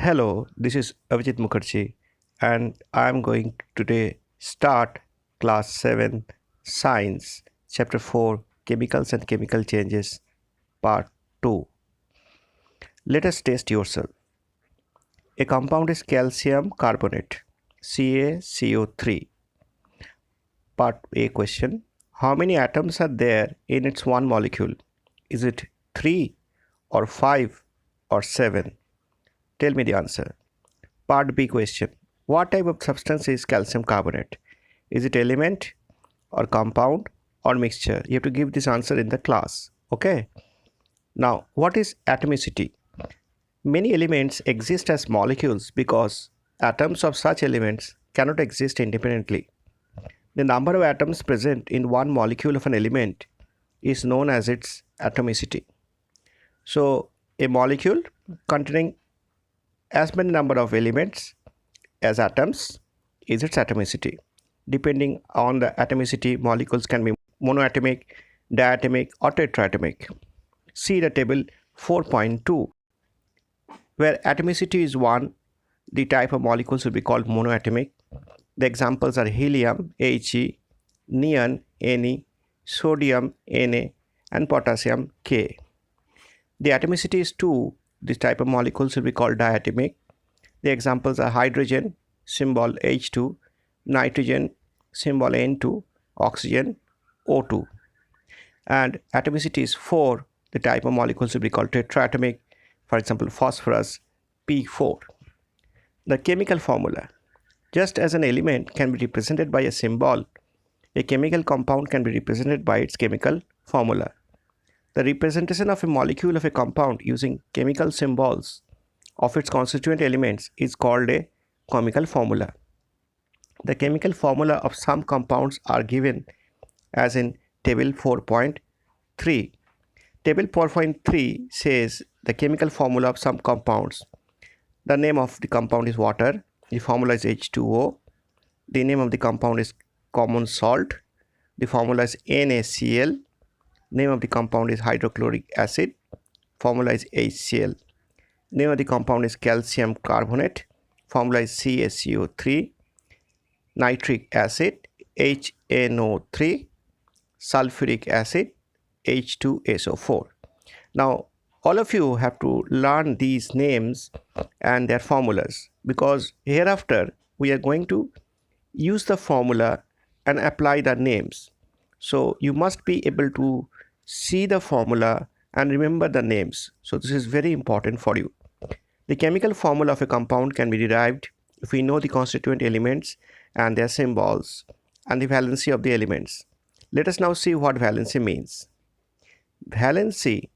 Hello, this is Avijit Mukherjee, and I'm going to today start class 7 Science, chapter 4 Chemicals and Chemical Changes, part 2. Let us test yourself. A compound is calcium carbonate, CaCO3. Part A question: how many atoms are there in its one molecule? Is it 3 or 5 or 7? Tell me the answer. Part B question: what type of substance is calcium carbonate? Is it element or compound or mixture? You have to give this answer in the class. Okay. Now, what is atomicity? Many elements exist as molecules because atoms of such elements cannot exist independently. The number of atoms present in one molecule of an element is known as its atomicity. So, a molecule containing as many number of elements as atoms is its atomicity. Depending on the atomicity, molecules can be monoatomic, diatomic, or tetraatomic. See the table 4.2. Where atomicity is 1, the type of molecules will be called monoatomic. The examples are helium, He, neon, Ne, sodium, Na, and potassium, K. The atomicity is 2, this type of molecules will be called diatomic. The examples are hydrogen, symbol H2, nitrogen, symbol N2, oxygen, O2. And atomicity is 4, the type of molecules will be called tetraatomic, for example, phosphorus, P4. The chemical formula. Just as an element can be represented by a symbol, a chemical compound can be represented by its chemical formula. The representation of a molecule of a compound using chemical symbols of its constituent elements is called a chemical formula. The chemical formula of some compounds are given as in table 4.3. Table 4.3 says the chemical formula of some compounds. The name of the compound is water. The formula is H2O. The name of the compound is common salt. The formula is NaCl. Name of the compound is hydrochloric acid. Formula is HCl. Name of the compound is calcium carbonate. Formula is CaCO3. Nitric acid, HNO3. Sulfuric acid, H2SO4. Now, all of you have to learn these names and their formulas, because hereafter we are going to use the formula and apply the names. So you must be able to see the formula and remember the names. So this is very important for you. The chemical formula of a compound can be derived if we know the constituent elements and their symbols and the valency of the elements. Let us now see what valency means. Valency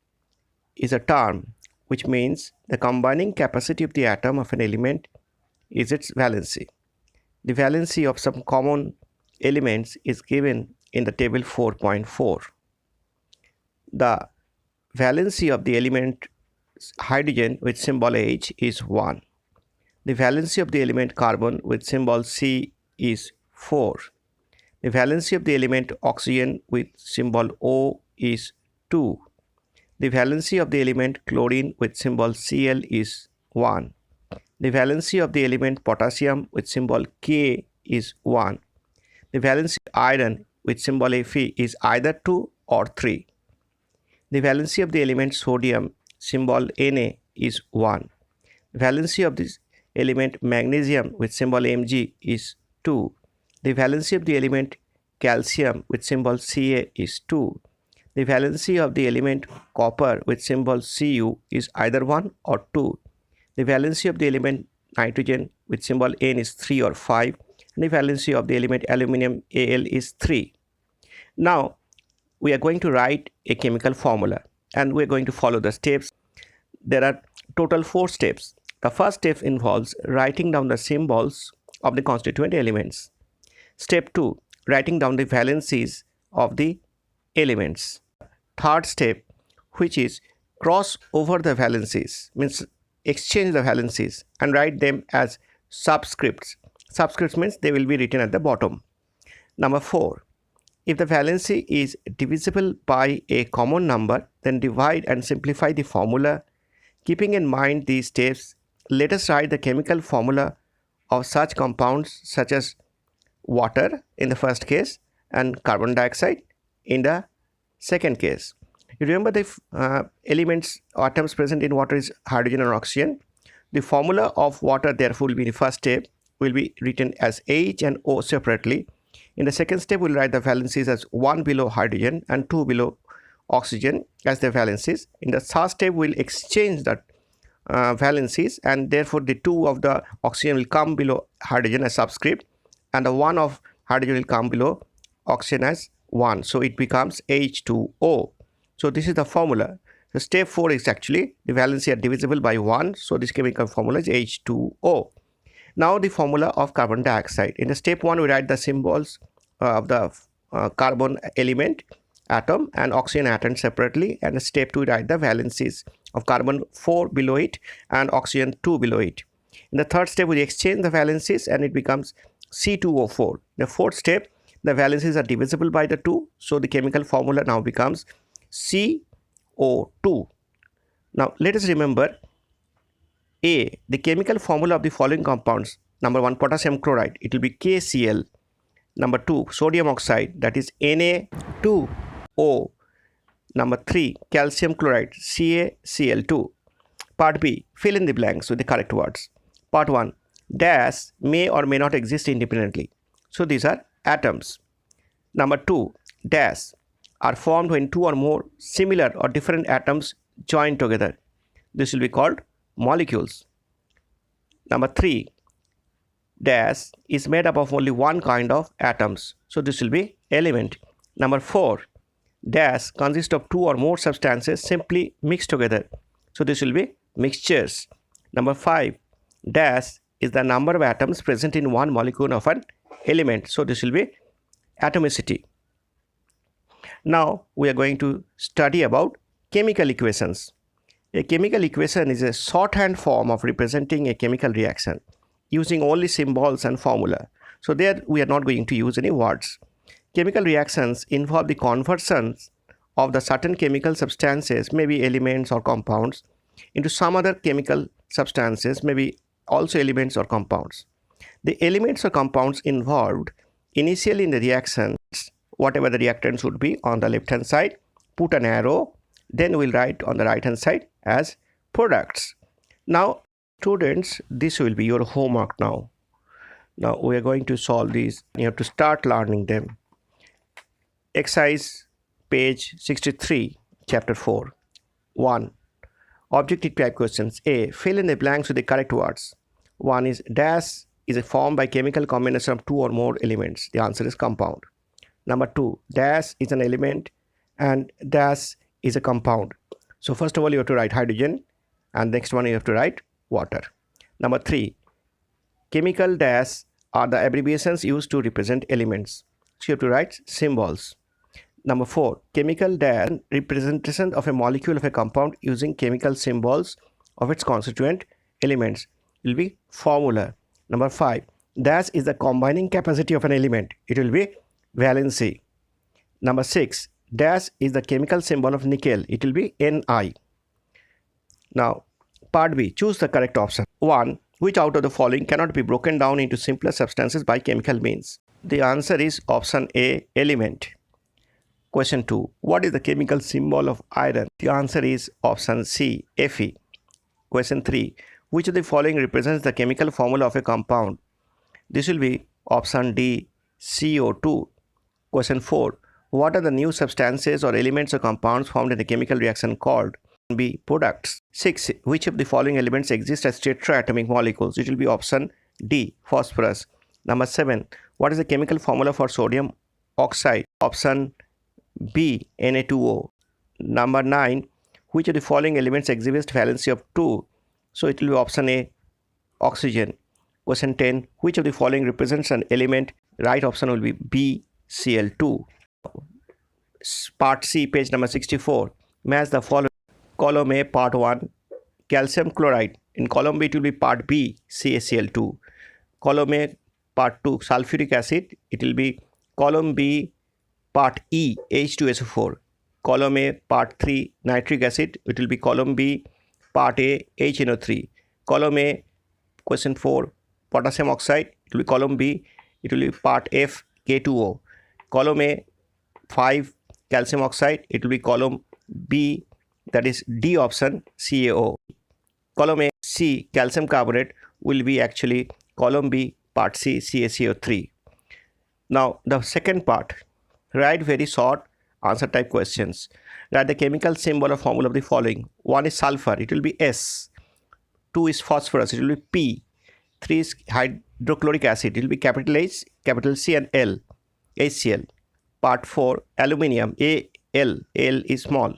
is a term which means the combining capacity of the atom of an element is its valency. The valency of some common elements is given in the table 4.4. The valency of the element hydrogen with symbol H is 1. The valency of the element carbon with symbol C is 4. The valency of the element oxygen with symbol O is 2. The valency of the element chlorine with symbol Cl is 1. The valency of the element potassium with symbol K is 1. The valency of iron with symbol Fe is either 2 or 3. The valency of the element sodium symbol Na is 1. The valency of this element magnesium with symbol Mg is 2. The valency of the element calcium with symbol Ca is 2. The valency of the element copper with symbol Cu is either 1 or 2. The valency of the element nitrogen with symbol N is 3 or 5. And the valency of the element aluminum Al is 3. Now, we are going to write a chemical formula and we are going to follow the steps. There are total 4 steps. The first step involves writing down the symbols of the constituent elements. Step 2, writing down the valencies of the elements. Third step, which is cross over the valencies, means exchange the valencies and write them as subscripts. Subscripts means they will be written at the bottom. Number 4, if the valency is divisible by a common number, then divide and simplify the formula. Keeping in mind these steps, let us write the chemical formula of such compounds such as water in the first case and carbon dioxide in the second case. You remember the elements atoms present in water is hydrogen and oxygen. The formula of water therefore will be the first step will be written as H and O separately. In the second step we'll write the valencies as 1 below hydrogen and 2 below oxygen as the valencies. In the third step we'll exchange that valencies, and therefore the 2 of the oxygen will come below hydrogen as subscript and the 1 of hydrogen will come below oxygen as 1. So it becomes H2O. So this is the formula. So step 4 is actually the valency are divisible by 1. So this chemical formula is H2O. Now the formula of carbon dioxide. In the step 1 we write the symbols of the carbon element atom and oxygen atom separately, and in step 2 we write the valencies of carbon 4 below it and oxygen 2 below it. In the third step we exchange the valencies and it becomes C2O4. The fourth step, the valencies are divisible by the 2, so the chemical formula now becomes CO2. Now let us remember A, the chemical formula of the following compounds. Number 1, potassium chloride, it will be KCl. Number 2, sodium oxide, that is Na2O. Number 3, calcium chloride, CaCl2. Part B, fill in the blanks with the correct words. Part 1, dash may or may not exist independently. So these are atoms. Number 2, dash are formed when 2 or more similar or different atoms join together. This will be called molecules. Number 3, dash is made up of only one kind of atoms. So this will be element. Number 4, dash consists of 2 or more substances simply mixed together. So this will be mixtures. Number 5, dash is the number of atoms present in one molecule of an element. So this will be atomicity. Now we are going to study about chemical equations. A chemical equation is a shorthand form of representing a chemical reaction using only symbols and formula. So there we are not going to use any words. Chemical reactions involve the conversions of the certain chemical substances, maybe elements or compounds, into some other chemical substances, maybe also elements or compounds. The elements or compounds involved initially in the reactions, whatever the reactants would be on the left hand side, put an arrow, then we'll write on the right hand side as products. Now students, this will be your homework now. Now we are going to solve these. You have to start learning them. Exercise page 63, chapter 4. 1. Objective type questions. A. Fill in the blanks with the correct words. 1 is dash is a form by chemical combination of 2 or more elements. The answer is compound. Number 2, dash is an element and dash is a compound. So first of all you have to write hydrogen and next one you have to write water. Number 3, chemical dash are the abbreviations used to represent elements. So you have to write symbols. Number 4, chemical dash representation of a molecule of a compound using chemical symbols of its constituent elements will be formula. Number 5, dash is the combining capacity of an element. It will be valency. Number 6, dash is the chemical symbol of nickel. It will be Ni. Now part B, choose the correct option. 1, which out of the following cannot be broken down into simpler substances by chemical means? The answer is option A, element. Question 2, what is the chemical symbol of iron? The answer is option C, Fe. Question 3, which of the following represents the chemical formula of a compound? This will be option D, CO2. Question 4, what are the new substances or elements or compounds formed in a chemical reaction called? B, products. 6, which of the following elements exist as tetraatomic molecules? It will be option D, phosphorus. Number 7, what is the chemical formula for sodium oxide? Option B, Na2O. Number 9, which of the following elements exhibits valency of 2? So it will be option A, oxygen. Question 10, which of the following represents an element? Right option will be B, Cl2. Part C, page number 64. Match the following. Column A, part 1, calcium chloride. In column B, it will be part B, CaCl2. Column A, part 2, sulfuric acid. It will be column B, part E, H2SO4. Column A, part 3, nitric acid. It will be column B, part A, HNO3. Column A, question 4, potassium oxide, it will be column B, it will be part F, K2O. Column A, 5, calcium oxide, it will be column B, that is D option, CaO. Column A, C, calcium carbonate, will be actually column B, part C, CaCO3. Now the second part, write very short answer type questions. Write the chemical symbol or formula of the following. 1 is sulfur, it will be S. 2 is phosphorus, it will be P. 3 is hydrochloric acid, it will be capital H, capital C and L, HCl. Part 4, aluminium, Al, Al is small.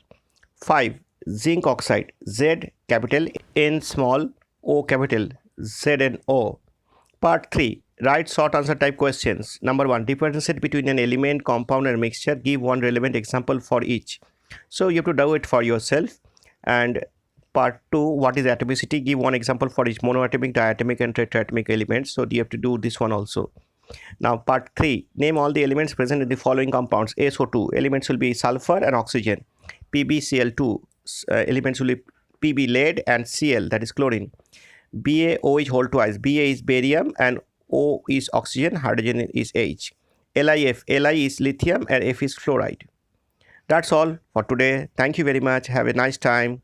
5, zinc oxide, Z capital, N small, O capital, ZnO. Part 3, write short answer type questions. Number 1, differentiate between an element, compound and mixture. Give one relevant example for each. So you have to do it for yourself. And part 2, what is atomicity? Give one example for each monoatomic, diatomic and tetraatomic elements. So you have to do this one also. Now part 3, name all the elements present in the following compounds. SO2, elements will be sulfur and oxygen. PbCl2, elements will be Pb lead and Cl, that is chlorine. BaOH whole twice, Ba is barium and O is oxygen, hydrogen is H. LiF, Li is lithium and F is fluoride. That's all for today. Thank you very much. Have a nice time.